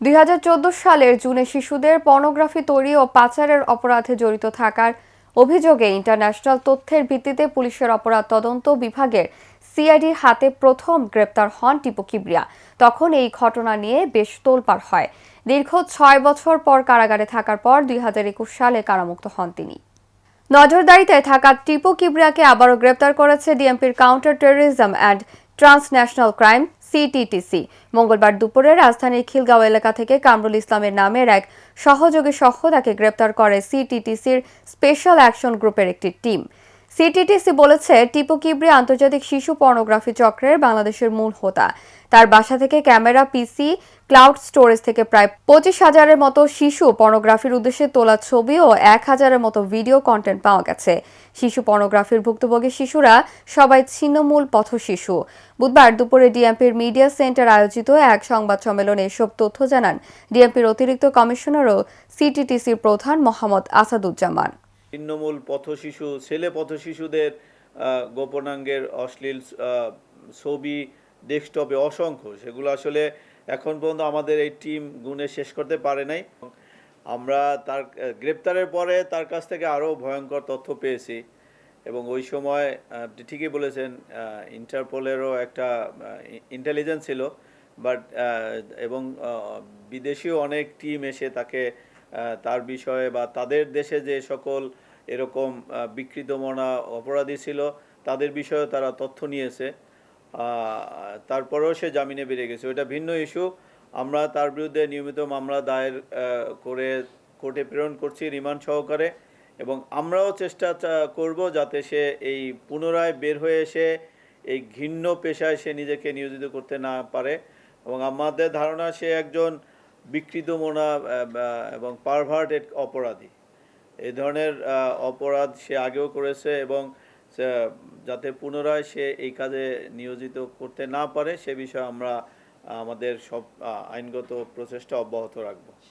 2014 সালের জুনে শিশুদের পর্নোগ্রাফি তৈরি ও পাচারের অপরাধে জড়িত থাকার অভিযোগে ইন্টারন্যাশনাল তথ্যের ভিত্তিতে পুলিশের অপরাধ তদন্ত বিভাগের সিআইডির হাতে প্রথম গ্রেপ্তার হন টিপু কিবরিয়া। তখন এই ঘটনা নিয়ে বেশ তোলপাড় হয়। দীর্ঘ 6 বছর পর কারাগারে থাকার পর 2021 সালে কারামুক্ত হন তিনি। নজরদারিতে থাকা টিপু কিবরিয়াকে আবারও গ্রেপ্তার করেছে ডিএমপির counter terrorism and transnational crime CTTC. মঙ্গলবার দুপুরে রাজধানীর খিলগাঁও এলাকা থেকে কামরুল ইসলামের নামের এক সহযোগী সহ তাকে গ্রেপ্তার করে সিটিটিসির স্পেশাল অ্যাকশন গ্রুপের একটি টিম। সিটিটিসি বলেছে, টিপু কিবরিয়া আন্তর্জাতিক শিশু পর্নোগ্রাফি চক্রের বাংলাদেশের মূল হোতা। তার বাসা থেকে ক্যামেরা, পিসি, ক্লাউড স্টোরেজ থেকে প্রায় 25,000-এর মতো শিশু পর্নোগ্রাফির উদ্দেশ্যে তোলা ছবি ও 1,000-এর মতো ভিডিও কন্টেন্ট পাওয়া গেছে। শিশু পর্নোগ্রাফির ভুক্তভোগী শিশুরা সবাই ছিন্নমূল পথশিশু। বুধবার দুপুরে ডিএমপির মিডিয়া সেন্টার আয়োজিত এক সংবাদ সম্মেলনে এসব তথ্য জানান ডিএমপির অতিরিক্ত কমিশনার ও সিটিটিসির প্রধান মোহাম্মদ আসাদুজ্জামান। ছিন্নমূল পথশিশু, ছেলে পথশিশুদের গোপনাঙ্গের অশ্লীল ছবি ডেস্কটপে অসংখ্য, সেগুলো আসলে এখন পর্যন্ত আমাদের এই টিম গুণে শেষ করতে পারে নাই। আমরা তার গ্রেপ্তারের পরে তার কাছ থেকে আরও ভয়ঙ্কর তথ্য পেয়েছি এবং ওই সময় আপনি ঠিকই বলেছেন, ইন্টারপোলেরও একটা ইন্টেলিজেন্স ছিল, বাট এবং বিদেশীয় অনেক টিম এসে তাকে তার বিষয়ে বা তাদের দেশে যে সকল এরকম বিকৃতমনা অপরাধী ছিল তাদের বিষয়েও তারা তথ্য নিয়েছে। তারপরেও সে জামিনে বেরিয়ে গেছে, ওইটা ভিন্ন ইস্যু। আমরা তার বিরুদ্ধে নিয়মিত মামলা দায়ের করে কোর্টে প্রেরণ করছি রিমান্ড সহকারে, এবং আমরাও চেষ্টা করব যাতে সে এই পুনরায় বের হয়ে এসে এই ঘৃণ্য পেশায় সে নিজেকে নিয়োজিত করতে না পারে। এবং আমাদের ধারণা সে একজন বিকৃতমনা এবং পারভার্টেড অপরাধী। এই ধরনের অপরাধ সে আগেও করেছে এবং যাতে পুনরায় সে এই কাজে নিয়োজিত করতে না পারে সে বিষয়ে আমরা আমাদের সব আইনগত প্রচেষ্টা অব্যাহত রাখব।